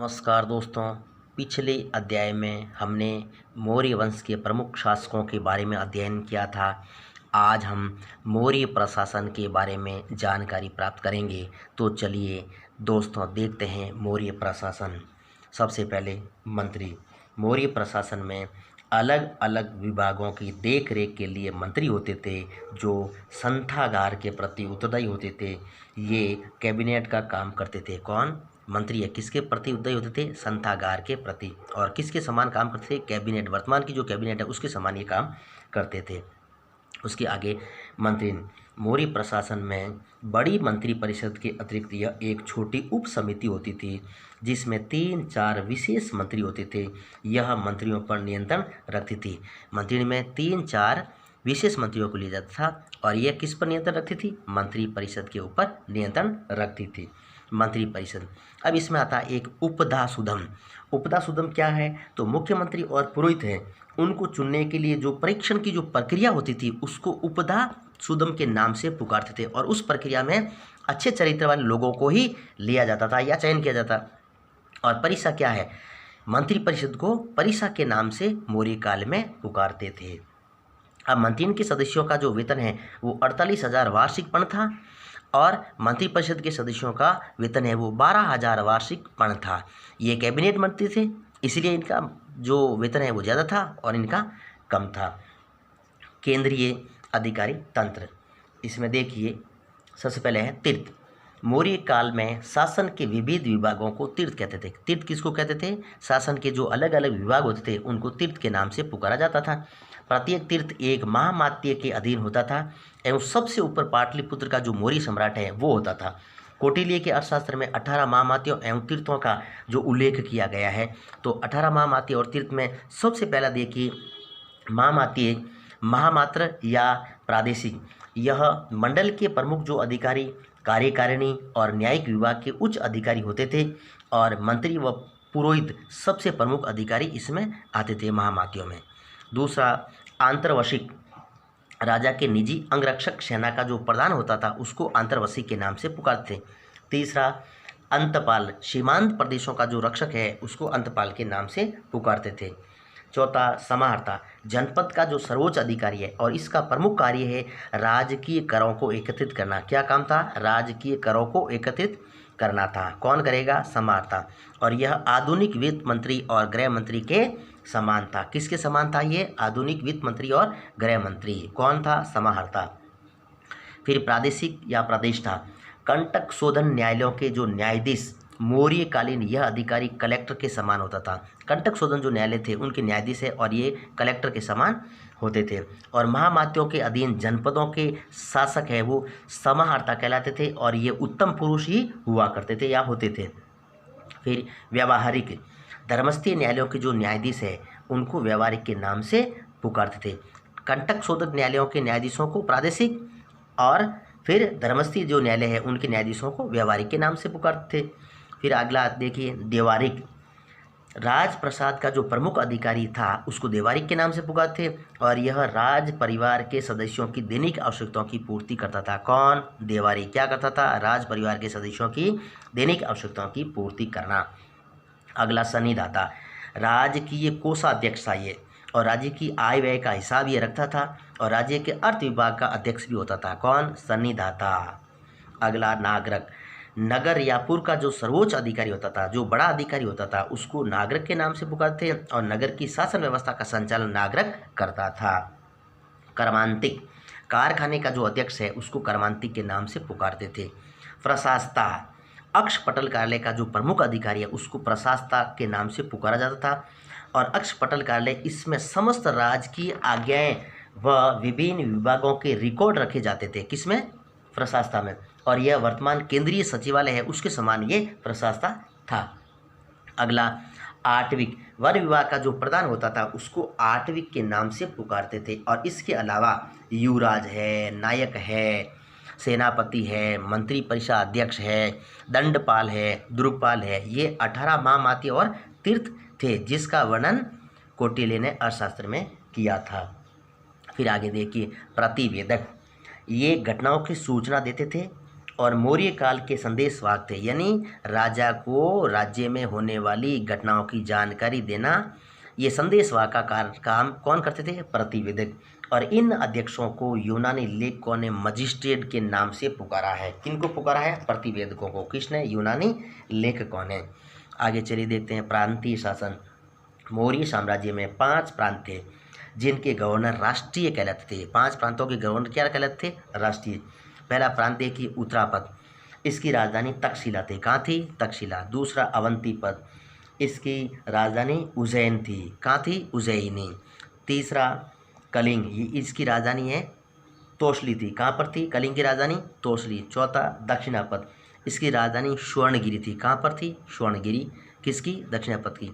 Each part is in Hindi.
नमस्कार दोस्तों। पिछले अध्याय में हमने मौर्य वंश के प्रमुख शासकों के बारे में अध्ययन किया था। आज हम मौर्य प्रशासन के बारे में जानकारी प्राप्त करेंगे। तो चलिए दोस्तों देखते हैं मौर्य प्रशासन। सबसे पहले मंत्री। मौर्य प्रशासन में अलग अलग विभागों की देख रेख के लिए मंत्री होते थे जो संथागार के प्रति उत्तरदायी होते थे। ये कैबिनेट का काम करते थे। कौन? मंत्री है। किसके प्रति उत्तरदायी होते थे? संथागार के प्रति। और किसके समान काम करते थे? कैबिनेट, वर्तमान की जो कैबिनेट है उसके समान ये काम करते थे। उसके आगे मंत्री। मौर्य प्रशासन में बड़ी मंत्री परिषद के अतिरिक्त यह एक छोटी उप समिति होती थी जिसमें 3-4 विशेष मंत्री होते थे। यह मंत्रियों पर नियंत्रण रखती थी। मंत्री में 3-4 विशेष मंत्रियों को लिया जाता था और यह किस पर नियंत्रण रखती थी? मंत्री परिषद के ऊपर नियंत्रण रखती थी मंत्री परिषद। अब इसमें आता है एक उपधा सुधम। उपधा सुधम क्या है? तो मुख्यमंत्री और पुरोहित हैं उनको चुनने के लिए जो परीक्षण की जो प्रक्रिया होती थी उसको उपधा सुधम के नाम से पुकारते थे और उस प्रक्रिया में अच्छे चरित्र वाले लोगों को ही लिया जाता था या चयन किया जाता। और परिषा क्या है? मंत्री परिषद को परिषा के नाम से मौर्य काल में पुकारते थे। अब मंत्री के सदस्यों का जो वेतन है वो 48,000 वार्षिक पण था और मंत्रिपरिषद के सदस्यों का वेतन है वो 12,000 वार्षिक पण था। ये कैबिनेट मंत्री थे इसलिए इनका जो वेतन है वो ज़्यादा था और इनका कम था। केंद्रीय अधिकारी तंत्र। इसमें देखिए सबसे पहले है तीर्थ। मौर्य काल में शासन के विविध विभागों को तीर्थ कहते थे। तीर्थ किसको कहते थे? शासन के जो अलग अलग विभाग होते थे उनको तीर्थ के नाम से पुकारा जाता था। प्रत्येक तीर्थ एक महामात्य के अधीन होता था एवं सबसे ऊपर पाटलिपुत्र का जो मौर्य सम्राट है वो होता था। कौटिल्य के अर्थशास्त्र में 18 महामात्यों एवं तीर्थों का जो उल्लेख किया गया है तो 18 महामात्य और तीर्थ में सबसे पहला देखिए महामात्य, महामात्र या प्रादेशिक। यह मंडल के प्रमुख जो अधिकारी, कार्यकारिणी और न्यायिक विभाग के उच्च अधिकारी होते थे और मंत्री व पुरोहित सबसे प्रमुख अधिकारी इसमें आते थे महामात्यों में। दूसरा आंतरवशिक। राजा के निजी अंगरक्षक सेना का जो प्रधान होता था उसको आंतरवशिक के नाम से पुकारते थे। तीसरा अंतपाल। सीमांत प्रदेशों का जो रक्षक है उसको अंतपाल के नाम से पुकारते थे। चौथा समाहर्ता। जनपद का जो सर्वोच्च अधिकारी है और इसका प्रमुख कार्य है राजकीय करों को एकत्रित करना। क्या काम था? राजकीय करों को एकत्रित करना था। कौन करेगा? समाहर्ता। और यह आधुनिक वित्त मंत्री और गृह मंत्री के समान था। किसके समान था ये? आधुनिक वित्त मंत्री और गृह मंत्री। कौन था? समाहर्ता। फिर प्रादेशिक या प्रदेश था। कंटक शोधन न्यायालयों के जो न्यायाधीश मौर्यकालीन यह अधिकारी कलेक्टर के समान होता था। कंटक शोधन जो न्यायालय थे उनके न्यायाधीश है और ये कलेक्टर के समान होते थे। और महामात्यों के अधीन जनपदों के शासक है वो समाहर्ता कहलाते थे और ये उत्तम पुरुष ही हुआ करते थे या होते थे। फिर व्यावहारिक। धर्मस्थीय न्यायालयों के जो न्यायाधीश है उनको व्यावहारिक के नाम से पुकारते थे। कंटक शोधक न्यायालयों के न्यायाधीशों को प्रादेशिक और फिर धर्मस्थीय जो न्यायालय है उनके न्यायाधीशों को व्यावहारिक के नाम से पुकारते थे। फिर अगला देखिए देवारिक। राजप्रसाद का जो प्रमुख अधिकारी था उसको देवारिक के नाम से पुकारते थे और यह राज परिवार के सदस्यों की दैनिक आवश्यकताओं की पूर्ति करता था। कौन? देवारिक। क्या करता था? राज परिवार के सदस्यों की दैनिक आवश्यकताओं की पूर्ति करना। अगला सन्निधाता। राजकीय कोषाध्यक्ष था ये और राज्य की आय व्यय का हिसाब ये रखता था और राज्य के अर्थ विभाग का अध्यक्ष भी होता था। कौन? सन्निधाता। अगला नागरक। नगर या पुर का जो सर्वोच्च अधिकारी होता था, जो बड़ा अधिकारी होता था उसको नागरक के नाम से पुकारते और नगर की शासन व्यवस्था का संचालन नागरक करता था। कर्मांतिक। कारखाने का जो अध्यक्ष है उसको कर्मांतिक के नाम से पुकारते थे। प्रशासता। अक्षपटल कार्यालय का जो प्रमुख अधिकारी है उसको प्रशासता के नाम से पुकारा जाता था और अक्षपटल कार्यालय इसमें समस्त राजकीय आज्ञाएं व विभिन्न विभागों के रिकॉर्ड रखे जाते थे। किसमें? प्रशासता में। और यह वर्तमान केंद्रीय सचिवालय है उसके समान ये प्रशासता था। अगला आठविक। वन विभाग का जो प्रधान होता था उसको आठविक के नाम से पुकारते थे और इसके अलावा युवराज है, नायक है, सेनापति है, मंत्री परिषद अध्यक्ष है, दंडपाल है, दुर्गपाल है। ये 18 महामात्य और तीर्थ थे जिसका वर्णन कौटिल्य ने अर्थशास्त्र में किया था। फिर आगे देखिए प्रतिवेदक। ये घटनाओं की सूचना देते थे और मौर्य काल के संदेशवाहक थे, यानी राजा को राज्य में होने वाली घटनाओं की जानकारी देना। ये संदेशवाहक का काम कौन करते थे? प्रतिवेदक। और इन अध्यक्षों को यूनानी लेखकों ने मजिस्ट्रेट के नाम से पुकारा है। किनको पुकारा है? प्रतिवेदकों को। किसने? यूनानी लेखकों ने। आगे चलिए देखते हैं प्रांतीय शासन। मौर्य साम्राज्य में 5 प्रांत थे जिनके गवर्नर राष्ट्रीय कहलाते थे। 5 प्रांतों के गवर्नर क्या कहलाते थे? राष्ट्रीय। पहला प्रांत देखिए उत्तरापद, इसकी राजधानी तक्षशिला थी। कहाँ थी? तक्षशिला। दूसरा अवंतीपद, इसकी राजधानी उज्जैन थी। कहाँ थी? उज्जैनी। तीसरा कलिंग, ये इसकी राजधानी है तोसली थी। कहाँ पर थी कलिंग की राजधानी? तोसली। चौथा दक्षिणापद, इसकी राजधानी स्वर्णगिरी थी। कहाँ पर थी? स्वर्णगिरी। किसकी? दक्षिणापद की।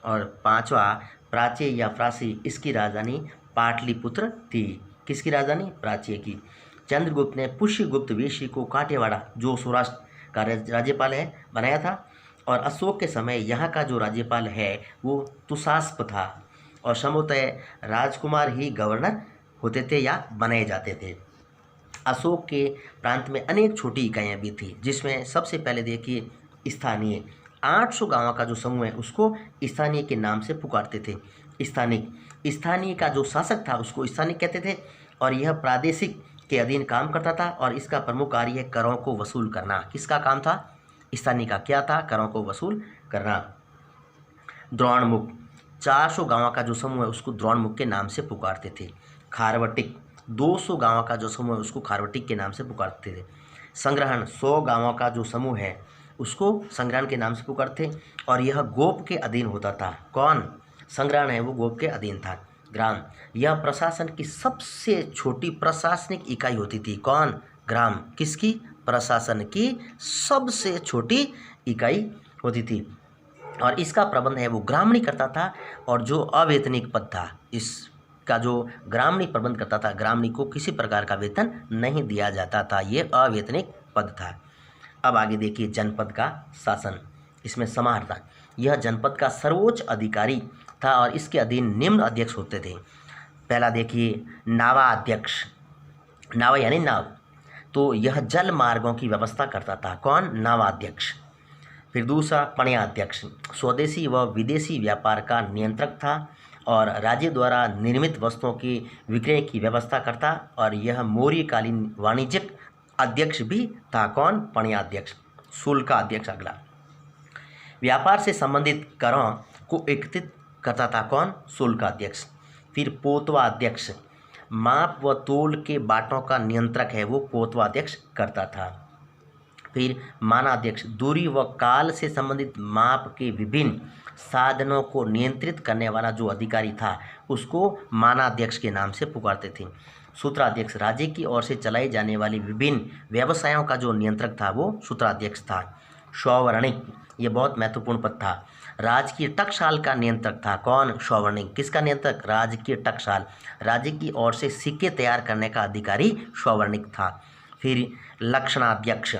और पांचवा प्राच्य या प्राची, इसकी राजधानी पाटलिपुत्र थी। किसकी राजधानी? प्राच्य की। चंद्रगुप्त ने पुष्यगुप्त वेशी को काठियावाड़, जो सौराष्ट्र का राज्यपाल है, बनाया था। और अशोक के समय यहाँ का जो राज्यपाल है वो तुषास्प था। और संभवतः राजकुमार ही गवर्नर होते थे या बनाए जाते थे। अशोक के प्रांत में अनेक छोटी इकाइयाँ भी थी, जिसमें सबसे पहले देखिए स्थानीय। 800 गांवों का जो समूह है उसको स्थानीय के नाम से पुकारते थे। स्थानिक, स्थानीय का जो शासक था उसको स्थानिक कहते थे। और यह प्रादेशिक के अधीन काम करता था और इसका प्रमुख कार्य है करों को वसूल करना। किसका काम था? स्थानीय का। क्या था? करों को वसूल करना। द्रोणमुख, 400 गांवों का जो समूह है उसको द्रोणमुख के नाम से पुकारते थे। खारवटिक, 200 गांवों का जो समूह है उसको खारवटिक के नाम से पुकारते थे। संग्रहण, 100 गांवों का जो समूह है उसको संग्रहण के नाम से पुकारते। और यह गोप के अधीन होता था। कौन? संग्रहण है वो गोप के अधीन था। ग्राम, यह प्रशासन की सबसे छोटी प्रशासनिक इकाई होती थी। कौन? ग्राम। किसकी? प्रशासन की सबसे छोटी इकाई होती थी। और इसका प्रबंध है वो ग्रामणी करता था। और जो अवेतनिक पद था, इसका जो ग्रामणी प्रबंध करता था, ग्रामणी को किसी प्रकार का वेतन नहीं दिया जाता था। ये अवेतनिक पद था। अब आगे देखिए जनपद का शासन। इसमें समाहर्ता, यह जनपद का सर्वोच्च अधिकारी था और इसके अधीन निम्न अध्यक्ष होते थे। पहला देखिए नावा अध्यक्ष। नावा यानी नाव, तो यह जल मार्गों की व्यवस्था करता था। कौन? नावा अध्यक्ष। फिर दूसरा पणयाध्यक्ष, स्वदेशी व विदेशी व्यापार का नियंत्रक था और राज्य द्वारा निर्मित वस्तुओं के विक्रय की व्यवस्था करता। और यह मौर्यकालीन वाणिज्यिक अध्यक्ष भी था। कौन? पणयाध्यक्ष। शुल्क अध्यक्ष अगला, व्यापार से संबंधित करों को एकत्रित करता था। कौन? शुल्क अध्यक्ष। फिर पोतवा अध्यक्ष, माप व तोल के बाटों का नियंत्रक है वो पोतवा अध्यक्ष करता था। फिर मानाध्यक्ष, दूरी व काल से संबंधित माप के विभिन्न साधनों को नियंत्रित करने वाला जो अधिकारी था उसको मानाध्यक्ष के नाम से पुकारते थे। सूत्राध्यक्ष, राज्य की ओर से चलाई जाने वाली विभिन्न व्यवसायों का जो नियंत्रक था वो सूत्राध्यक्ष था। सौवर्णिक, ये बहुत महत्वपूर्ण पद था। राजकीय टकसाल का नियंत्रक था। कौन? सौवर्णिक। किसका नियंत्रक? राजकीय टकसाल। राज्य की ओर से सिक्के तैयार करने का अधिकारी सौवर्णिक था। फिर लक्षणाध्यक्ष,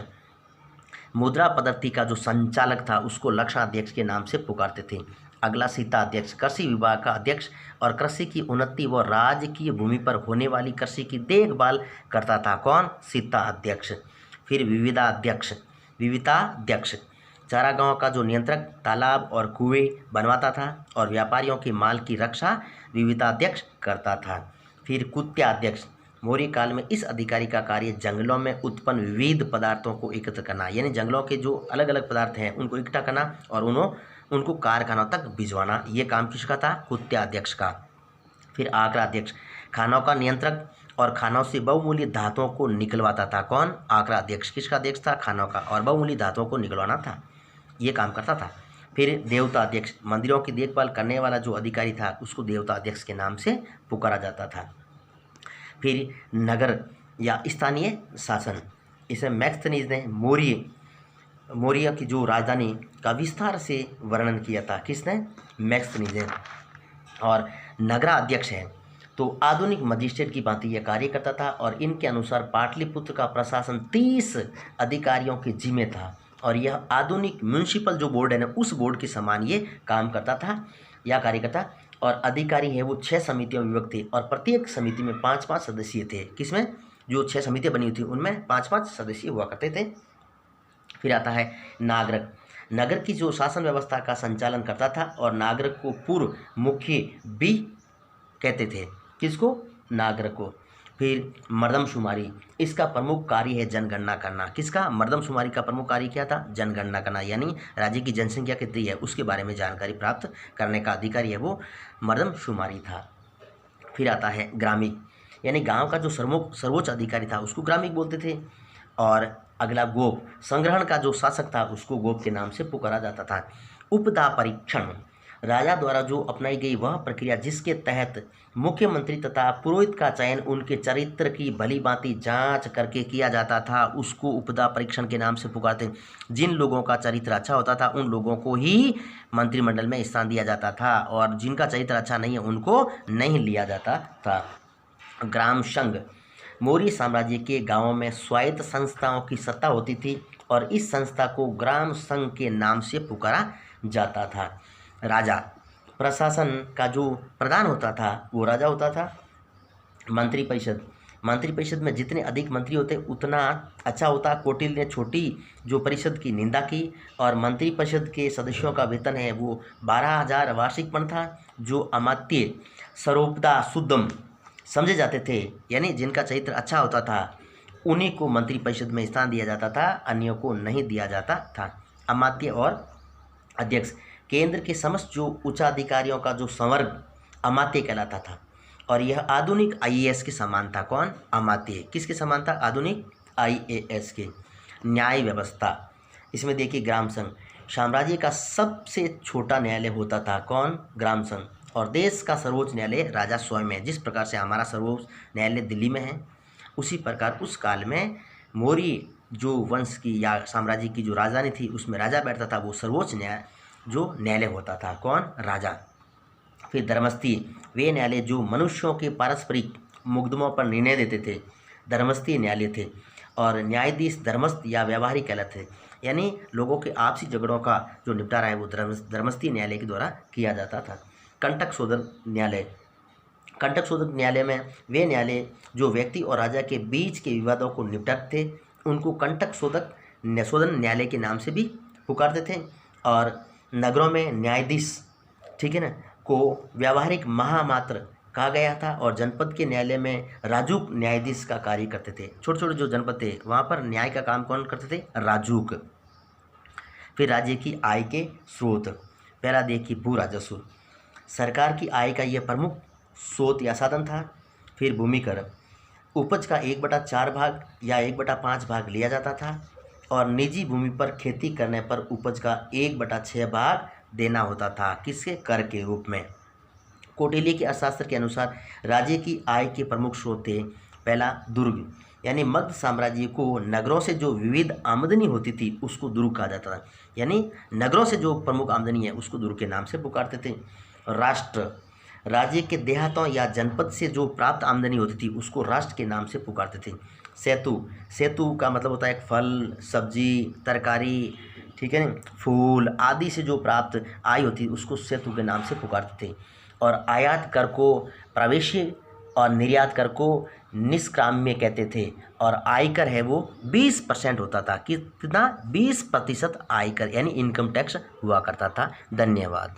मुद्रा पद्धति का जो संचालक था उसको लक्षणाध्यक्ष के नाम से पुकारते थे। अगला सीताध्यक्ष, कृषि विभाग का अध्यक्ष और कृषि की उन्नति व राजकीय भूमि पर होने वाली कृषि की देखभाल करता था। कौन? सीता अध्यक्ष। फिर विविधाध्यक्ष, विविधाध्यक्ष चारागाहों का जो नियंत्रक, तालाब और कुएं बनवाता था और व्यापारियों के माल की रक्षा विविधाध्यक्ष करता था। फिर कुत्याध्यक्ष, मौर्य काल में इस अधिकारी का कार्य जंगलों में उत्पन्न विविध पदार्थों को एकत्र करना, यानी जंगलों के जो अलग अलग पदार्थ हैं उनको इकट्ठा करना और उनको कारखानों तक भिजवाना। ये काम किसका था? कुत्याध्यक्ष का। फिर आकराध्यक्ष, खानों का नियंत्रक और खानों से बहुमूल्य धातुओं को निकलवाता था। कौन? आकराध्यक्ष। किसका अध्यक्ष था? खानों का, और बहुमूल्य धातुओं को निकलवाना था, ये काम करता था। फिर देवता अध्यक्ष, मंदिरों की देखभाल करने वाला जो अधिकारी था उसको देवता अध्यक्ष के नाम से पुकारा जाता था। फिर नगर या स्थानीय शासन, इसमें मैक्सथनीज ने मौर्य की जो राजधानी का विस्तार से वर्णन किया था। किसने? मैक्सथनीज ने। और नगराध्यक्ष है तो आधुनिक मजिस्ट्रेट की भांति यह कार्य करता था और इनके अनुसार पाटलिपुत्र का प्रशासन 30 अधिकारियों के जिम्मे था और यह आधुनिक म्यूनिसिपल जो बोर्ड है ना उस बोर्ड के समान ये काम करता था या कार्य करता। और अधिकारी है वो 6 समितियों में विभक्त थे और प्रत्येक समिति में 5-5 सदस्य थे। किसमें? जो 6 समितियाँ बनी हुई थी उनमें 5-5 सदस्य हुआ करते थे। फिर आता है नागरिक। नगर की जो शासन व्यवस्था का संचालन करता था और नागरिक को पूर्व मुख्य भी कहते थे। किसको? नागरिक को। फिर मर्दमशुमारी, इसका प्रमुख कार्य है जनगणना करना। किसका? मर्दमशुमारी का प्रमुख कार्य क्या था? जनगणना करना, यानी राज्य की जनसंख्या कितनी है उसके बारे में जानकारी प्राप्त करने का अधिकारी है वो मर्दमशुमारी था। फिर आता है ग्रामीण, यानी गांव का जो सर्वोच्च अधिकारी था उसको ग्रामीण बोलते थे। और अगला गोप, संग्रहण का जो शासक था उसको गोप के नाम से पुकारा जाता था। उपदा परीक्षण, राजा द्वारा जो अपनाई गई वह प्रक्रिया जिसके तहत मुख्यमंत्री तथा पुरोहित का चयन उनके चरित्र की भली भांति जांच करके किया जाता था उसको उपदा परीक्षण के नाम से पुकारते। जिन लोगों का चरित्र अच्छा होता था उन लोगों को ही मंत्रिमंडल में स्थान दिया जाता था और जिनका चरित्र अच्छा नहीं है उनको नहीं लिया जाता था। ग्राम संघ, मौर्य साम्राज्य के गांवों में स्वायत्त संस्थाओं की सत्ता होती थी और इस संस्था को ग्राम संघ के नाम से पुकारा जाता था। राजा, प्रशासन का जो प्रधान होता था वो राजा होता था। मंत्रिपरिषद, मंत्रिपरिषद में जितने अधिक मंत्री होते उतना अच्छा होता। कौटिल्य ने छोटी जो परिषद की निंदा की और मंत्रिपरिषद के सदस्यों का वेतन है वो 12,000 वार्षिकपण था। जो अमात्य सर्वोपदा शुद्धम समझे जाते थे, यानी जिनका चरित्र अच्छा होता था उन्हीं को मंत्रिपरिषद में स्थान दिया जाता था, अन्यों को नहीं दिया जाता था। अमात्य और अध्यक्ष, केंद्र के समस्त जो उच्चाधिकारियों का जो संवर्ग अमात्य कहलाता था और यह आधुनिक आईएएस के समान था। कौन? अमात्य। किसके समान था? आधुनिक आईएएस के। न्याय व्यवस्था, इसमें देखिए ग्राम संघ, साम्राज्य का सबसे छोटा न्यायालय होता था। कौन? ग्राम संघ। और देश का सर्वोच्च न्यायालय राजा स्वयं है। जिस प्रकार से हमारा सर्वोच्च न्यायालय दिल्ली में है उसी प्रकार उस काल में मौर्य जो वंश की या साम्राज्य की जो राजधानी थी उसमें राजा बैठता था, वो सर्वोच्च न्यायालय होता था। कौन? राजा। फिर धर्मस्थी, वे न्यायालय जो मनुष्यों के पारस्परिक मुकदमों पर निर्णय देते थे, धर्मस्थी न्यायालय थे। और न्यायाधीश धर्मस्थ या व्यावहारिक कहलाते थे, यानी लोगों के आपसी झगड़ों का जो निपटारा है वो धर्मस्थी न्यायालय के द्वारा किया जाता था। कंटक शोधन न्यायालय, कंटक शोधन न्यायालय में वे न्यायालय जो व्यक्ति और राजा के बीच के विवादों को निपटाते थे उनको कंटक शोधन न्यायालय के नाम से भी पुकारते थे। और नगरों में न्यायाधीश, ठीक है ना, को व्यावहारिक महामात्र कहा गया था और जनपद के न्यायालय में राजूक न्यायाधीश का कार्य करते थे। छोटे छोटे जो जनपद थे वहाँ पर न्याय का काम कौन करते थे? राजूक। फिर राज्य की आय के स्रोत, पहला देखिए भू राजस्व, सरकार की आय का यह प्रमुख स्रोत या साधन था। फिर भूमि कर, उपज का 1/4 भाग या 1/5 भाग लिया जाता था और निजी भूमि पर खेती करने पर उपज का 1/6 भाग देना होता था। किसके? कर के रूप में। कौटिल्य के अर्थशास्त्र के अनुसार राज्य की आय के प्रमुख स्रोत थे, पहला दुर्ग, यानी मध्य साम्राज्य को नगरों से जो विविध आमदनी होती थी उसको दुर्ग कहा जाता था, यानी नगरों से जो प्रमुख आमदनी है उसको दुर्ग के नाम से पुकारते थे। राष्ट्र, राज्य के देहातों या जनपद से जो प्राप्त आमदनी होती थी उसको राष्ट्र के नाम से पुकारते थे। सेतु, सेतु का मतलब होता है फल, सब्जी, तरकारी, ठीक है, फूल आदि से जो प्राप्त आय होती उसको सेतु के नाम से पुकारते थे। और आयात कर को प्रवेशी और निर्यात कर को निष्क्राम्य कहते थे और आयकर है वो 20% होता था। कितना? 20% आयकर यानी इनकम टैक्स हुआ करता था। धन्यवाद।